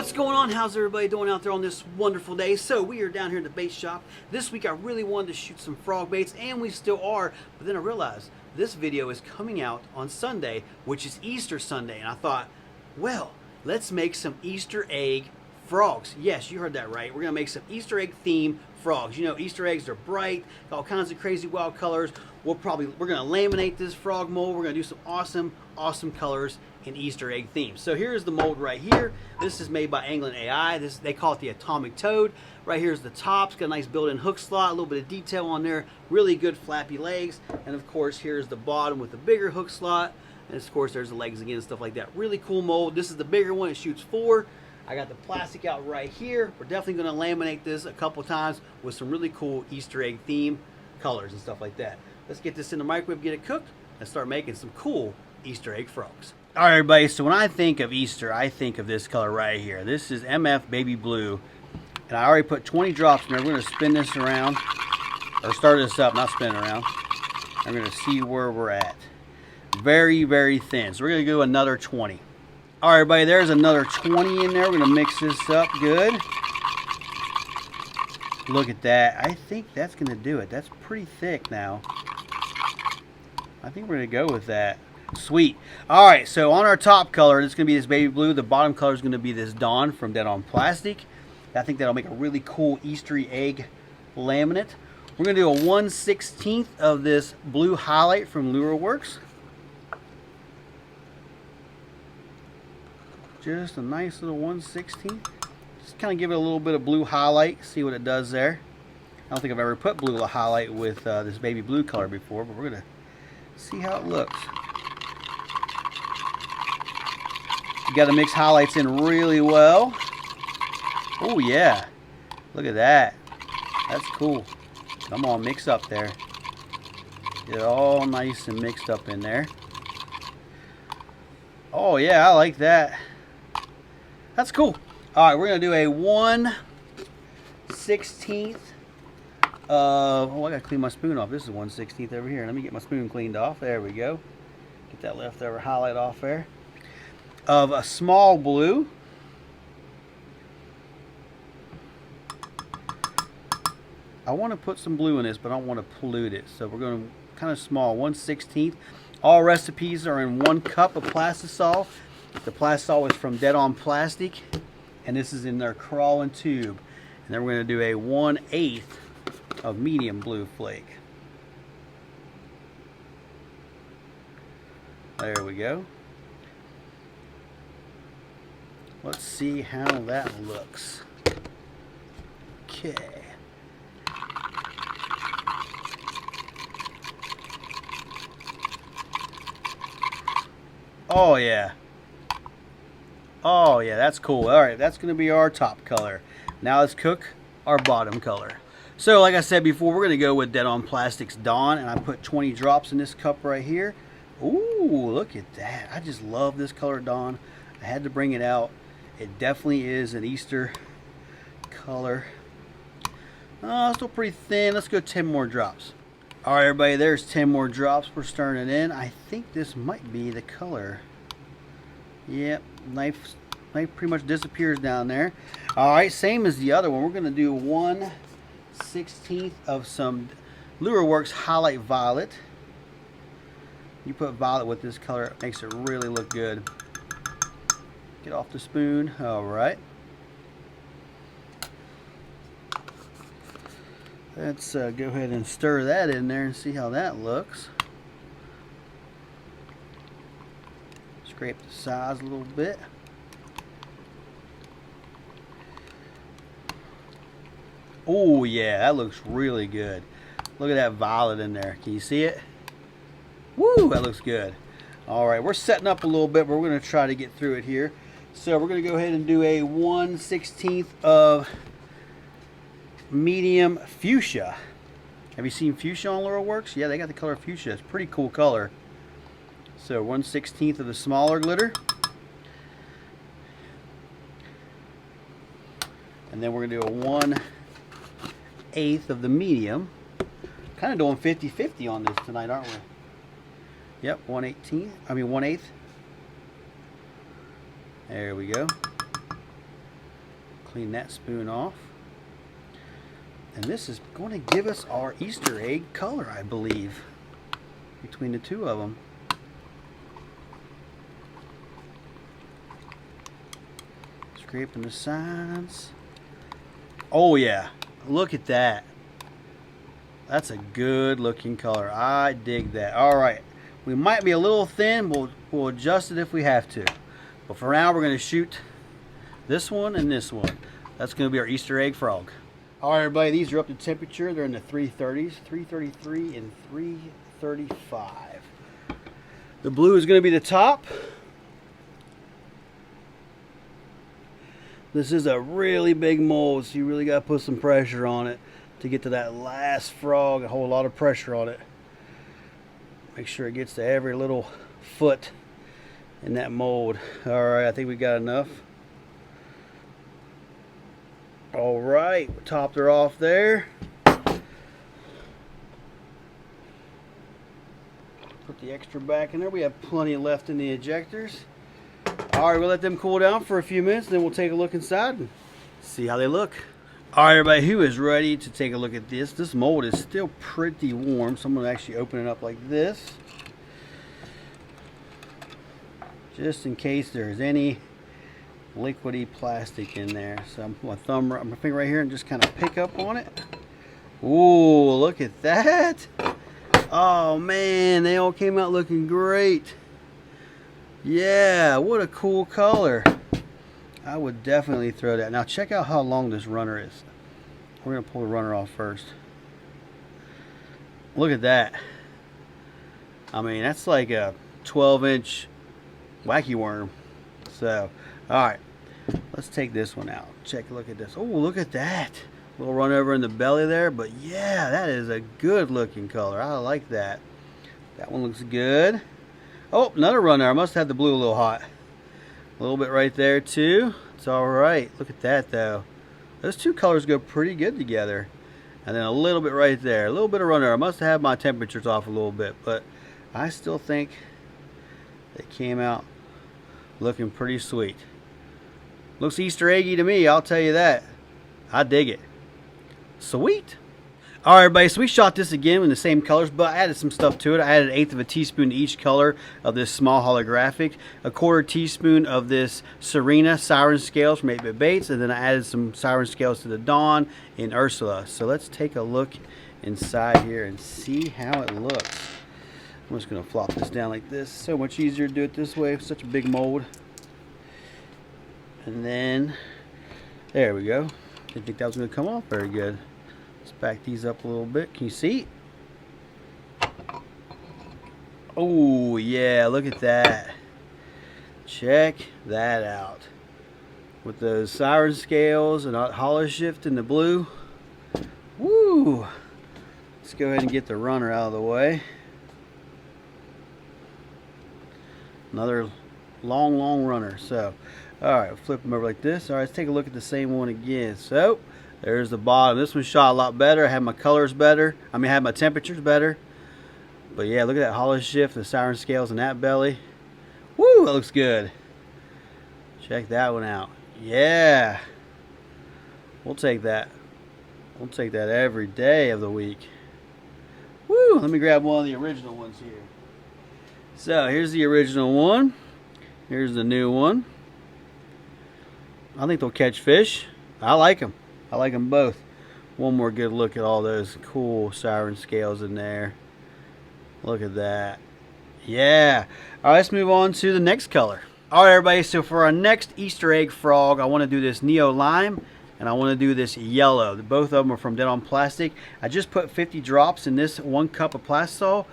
What's going on? How's everybody doing out there on this wonderful day? So we are down here in the bait shop. This week I really wanted to shoot some frog baits, and we still are, but then I realized this video is coming out on Sunday, which is Easter Sunday, and I thought, well, let's make some Easter egg frogs. Yes, you heard that right. We're gonna make some Easter egg theme frogs. You know, Easter eggs are bright, all kinds of crazy wild colors. We're gonna laminate this frog mold. We're gonna do some awesome colors in Easter egg themes. So here's the mold right here. This is made by England AI. They call it the Atomic Toad. Right here's the top. It's got a nice built-in hook slot, a little bit of detail on there, really good flappy legs. And of course, here's the bottom with the bigger hook slot. And of course, there's the legs again, stuff like that. Really cool mold. This is the bigger one. It shoots 4. I got the plastic out right here. We're definitely going to laminate this a couple times with some really cool Easter egg theme colors and stuff like that. Let's get this in the microwave, get it cooked, and start making some cool Easter egg frogs. All right, everybody, so when I think of Easter, I think of this color right here. This is MF Baby Blue, and I already put 20 drops in there. We're going to spin this around, or start this up, not spin it around. I'm going to see where we're at. Very, very thin, so we're going to do another 20. All right, everybody, there's another 20 in there. We're going to mix this up good. Look at that. I think that's going to do it. That's pretty thick now. I think we're going to go with that. Sweet. All right, so on our top color, it's going to be this baby blue. The bottom color is going to be this Dawn from Dead on Plastic. I think that'll make a really cool Easter egg laminate. We're going to do a 1/16 of this blue highlight from LureWorks. Just a nice little 1/16. Just kind of give it a little bit of blue highlight, see what it does there. I don't think I've ever put blue highlight with this baby blue color before, but we're going to see how it looks. You got to mix highlights in really well. Oh yeah, look at that. That's cool. Come on, mix up there. Get it all nice and mixed up in there. Oh yeah, I like that. That's cool. All right, we're gonna do a 1/16 of. Oh, I gotta clean my spoon off. This is 1/16 over here. Let me get my spoon cleaned off. There we go. Get that leftover highlight off there. Of a small blue. I want to put some blue in this, but I don't want to pollute it. So we're going to kind of small, 1/16. All recipes are in 1 cup of plastisol. The plastisol is from Dead on Plastic, and this is in their crawling tube. And then we're going to do a 1/8 of medium blue flake. There we go. Let's see how that looks. Okay. Oh yeah. Oh yeah, that's cool. All right, that's going to be our top color. Now let's cook our bottom color. So like I said before, we're going to go with Dead on Plastic's Dawn, and I put 20 drops in this cup right here. Ooh, look at that. I just love this color, Dawn. I had to bring it out. It definitely is an Easter color. Oh, still pretty thin. Let's go 10 more drops. All right, everybody, there's 10 more drops. We're stirring it in. I think this might be the color. Yep, knife pretty much disappears down there. All right, same as the other one. We're going to do 1/16 of some LureWorks Highlight Violet. You put violet with this color, it makes it really look good. Get off the spoon. All right. Let's go ahead and stir that in there and see how that looks. Scrape the sides a little bit. Oh yeah, that looks really good. Look at that violet in there. Can you see it? Woo, that looks good. All right, we're setting up a little bit, but we're going to try to get through it here. So we're going to go ahead and do a 1/16 of medium fuchsia. Have you seen fuchsia on LureWorks? Yeah, they got the color fuchsia. It's a pretty cool color. So 1/16 of the smaller glitter. And then we're going to do a 1/8 of the medium. Kind of doing 50-50 on this tonight, aren't we? Yep, 1/18. I mean 1/8. There we go. Clean that spoon off. And this is going to give us our Easter egg color, I believe, between the two of them. Scraping the sides. Oh yeah, look at that. That's a good looking color. I dig that. Alright, we might be a little thin. We'll adjust it if we have to. But for now, we're going to shoot this one and this one. That's going to be our Easter egg frog. Alright everybody, these are up to temperature. They're in the 330s, 333 and 335. The blue is going to be the top. This is a really big mold, so you really got to put some pressure on it to get to that last frog. A whole lot of pressure on it. Make sure it gets to every little foot in that mold. Alright, I think we got enough. Alright, we topped her off there. Put the extra back in there. We have plenty left in the injectors. Alright, we'll let them cool down for a few minutes, then we'll take a look inside and see how they look. Alright everybody, who is ready to take a look at this? This mold is still pretty warm, so I'm going to actually open it up like this. Just in case there's any liquidy plastic in there. So I'm putting my finger right here and just kind of pick up on it. Ooh, look at that. Oh man, they all came out looking great. Yeah, what a cool color. I would definitely throw that. Now check out how long this runner is. We're going to pull the runner off first. Look at that. I mean, that's like a 12-inch wacky worm. So, alright. Let's take this one out. Check a look at this. Oh, look at that. A little run over in the belly there. But yeah, that is a good looking color. I like that. That one looks good. Oh, another runner. I must have the blue a little hot. A little bit right there too. It's alright. Look at that though. Those two colors go pretty good together. And then a little bit right there. A little bit of runner. I must have my temperatures off a little bit. But I still think they came out looking pretty sweet. Looks Easter eggy to me, I'll tell you that. I dig it. Sweet. Alright everybody, so we shot this again in the same colors, but I added some stuff to it. I added 1/8 of a teaspoon to each color of this small holographic, 1/4 teaspoon of this Siren scales from 8-Bit Baits, and then I added some Siren scales to the Dawn in Ursula. So let's take a look inside here and see how it looks. I'm just going to flop this down like this. So much easier to do it this way. It's such a big mold. And then, there we go. Didn't think that was going to come off very good. Let's back these up a little bit. Can you see? Oh, yeah, look at that. Check that out. With those Siren scales and Holoshift in the blue. Woo! Let's go ahead and get the runner out of the way. Another long runner. So, alright, flip them over like this. Alright, let's take a look at the same one again. So, there's the bottom. This one shot a lot better. I had my colors better. I had my temperatures better. But yeah, look at that Holoshift, the Siren scales in that belly. Woo, that looks good. Check that one out. Yeah. We'll take that. We'll take that every day of the week. Woo, let me grab one of the original ones here. So, here's the original one. Here's the new one. I think they'll catch fish. I like them. I like them both. One more good look at all those cool Siren scales in there. Look at that. Yeah. Alright, let's move on to the next color. Alright everybody, so for our next Easter egg frog, I want to do this Neo Lime and I want to do this yellow. Both of them are from Dead on Plastic. I just put 50 drops in this 1 cup of Plastisol,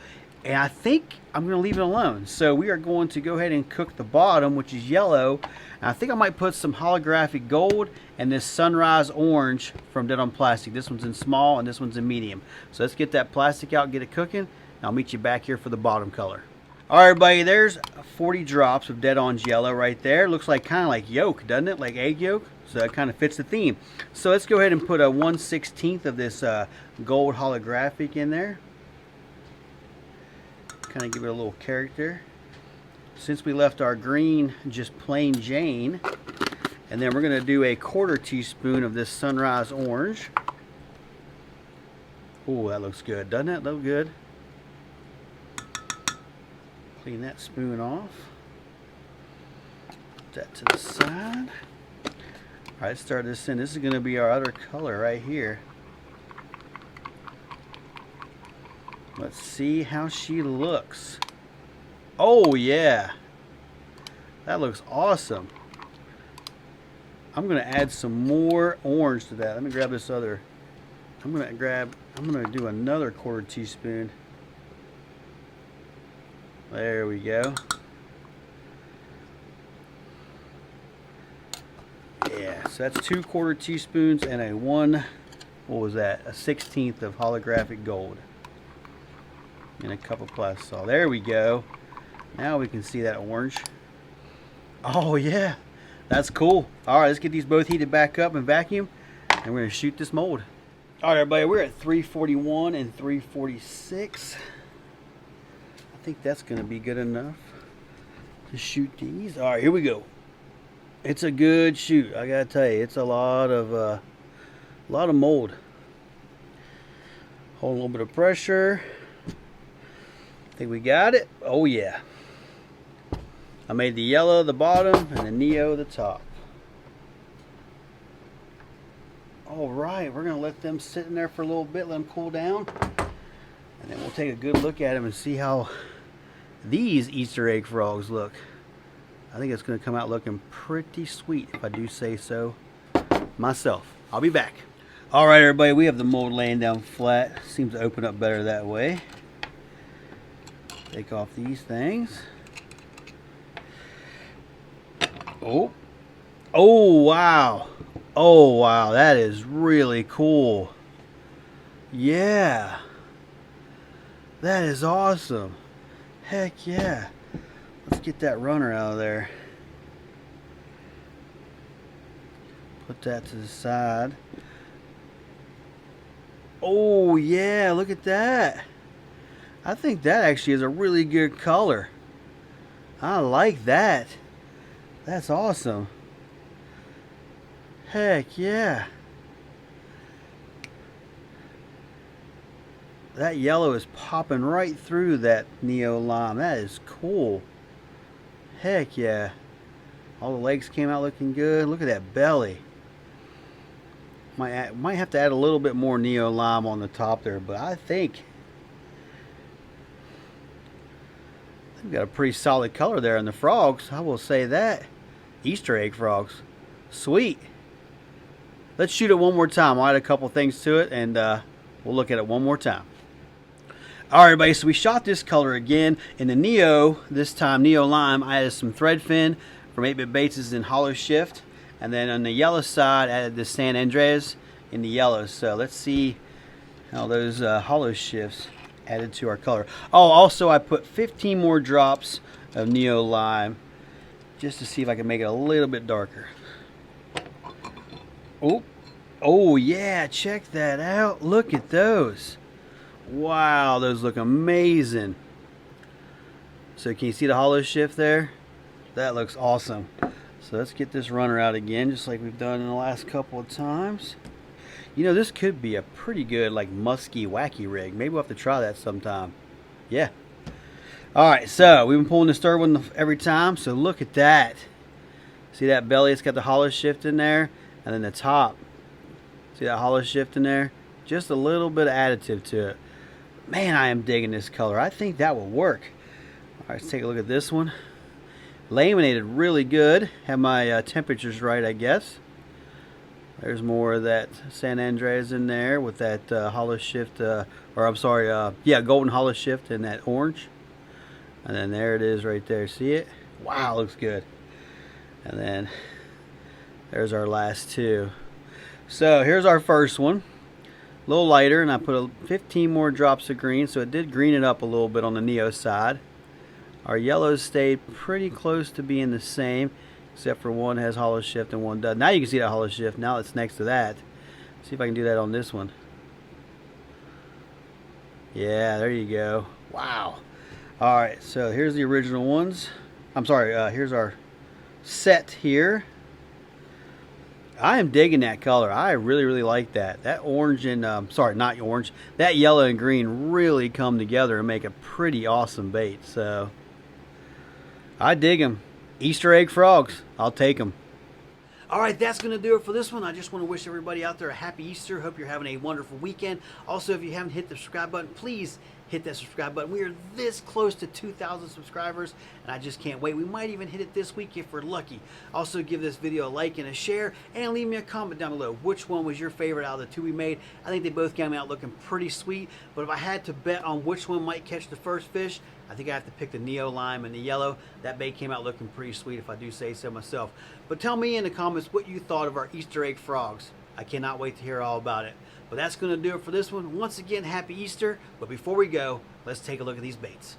and I think I'm going to leave it alone. So we are going to go ahead and cook the bottom, which is yellow. And I think I might put some holographic gold and this sunrise orange from Dead on Plastic. This one's in small and this one's in medium. So let's get that plastic out and get it cooking. And I'll meet you back here for the bottom color. Alright everybody, there's 40 drops of Dead On's yellow right there. Looks like kind of like yolk, doesn't it? Like egg yolk. So that kind of fits the theme. So let's go ahead and put a 1/16 of this gold holographic in there. Kind of give it a little character. Since we left our green just plain Jane, And then we're going to do a 1/4 teaspoon of this sunrise orange. Oh, that looks good. Doesn't that look good? Clean that spoon off. Put that to the side. All right, start this in. This is going to be our other color right here. Let's see how she looks. Oh, yeah. That looks awesome. I'm going to add some more orange to that. Let me grab this other. I'm going to do another 1/4 teaspoon. There we go. Yeah, so that's 2 1/4 teaspoons and a what was that? A 1/16 of holographic gold. And a cup of plastisol. There we go. Now we can see that orange. Oh yeah, that's cool. All right, let's get these both heated back up and vacuum, and we're gonna shoot this mold. All right, everybody, we're at 341 and 346. I think that's gonna be good enough to shoot these. All right, here we go. It's a good shoot. I gotta tell you, it's a lot of mold. Hold a little bit of pressure. I think we got it. Oh yeah. I made the yellow the bottom and the neo the top. All right, we're gonna let them sit in there for a little bit, let them cool down, and then we'll take a good look at them and see how these Easter egg frogs look. I think it's gonna come out looking pretty sweet, if I do say so myself. I'll be back. All right, everybody, we have the mold laying down flat. Seems to open up better that way. Take off these things. Oh wow. Oh wow, that is really cool. Yeah, that is awesome. Heck yeah. Let's get that runner out of there. Put that to the side. Oh yeah, look at that. I think that actually is a really good color. I like that. That's awesome. Heck yeah. That yellow is popping right through that neo lime. That is cool. Heck yeah. All the legs came out looking good. Look at that belly. Might have to add a little bit more neo lime on the top there, but I think we've got a pretty solid color there in the frogs. I will say that. Easter egg frogs. Sweet. Let's shoot it one more time. I'll add a couple things to it, and we'll look at it one more time. All right, everybody, so we shot this color again. In the neo, this time neo lime, I added some thread fin from 8-Bit Baits in Holoshift. And then on the yellow side, I added the San Andreas in the yellow. So let's see how those Holoshifts added to our color. Oh, also I put 15 more drops of neo lime just to see if I can make it a little bit darker. Oh yeah, check that out. Look at those. Wow, those look amazing. So can you see the Holoshift there? That looks awesome. So let's get this runner out again, just like we've done in the last couple of times. You know, this could be a pretty good, like, musky, wacky rig. Maybe we'll have to try that sometime. Yeah. All right, so we've been pulling this third one every time. So look at that. See that belly? It's got the Holoshift in there. And then the top. See that Holoshift in there? Just a little bit of additive to it. Man, I am digging this color. I think that will work. All right, let's take a look at this one. Laminated really good. Have my temperatures right, I guess. There's more of that San Andreas in there with that Holoshift, or I'm sorry, yeah, golden Holoshift and that orange. And then there it is right there. See it? Wow, looks good. And then there's our last two. So here's our first one. A little lighter, and I put 15 more drops of green, so it did green it up a little bit on the neo side. Our yellows stayed pretty close to being the same, except for one has Holoshift and one doesn't. Now you can see that Holoshift. Now it's next to that. See if I can do that on this one. Yeah, there you go. Wow. All right, so here's the original ones. I'm sorry, here's our set here. I am digging that color. I really like that. That orange and, sorry, not orange, that yellow and green really come together and make a pretty awesome bait. So, I dig them. Easter egg frogs, I'll take them. All right, that's going to do it for this one. I just want to wish everybody out there a happy Easter. Hope you're having a wonderful weekend. Also, if you haven't hit the subscribe button, please hit that subscribe button. We are this close to 2,000 subscribers, and I just can't wait. We might even hit it this week if we're lucky. Also, give this video a like and a share, and leave me a comment down below. Which one was your favorite out of the two we made? I think they both came out looking pretty sweet, but if I had to bet on which one might catch the first fish, I think I have to pick the Neo Lime and the yellow. That bait came out looking pretty sweet, if I do say so myself. But tell me in the comments what you thought of our Easter egg frogs. I cannot wait to hear all about it. But that's going to do it for this one. Once again, happy Easter. But before we go, let's take a look at these baits.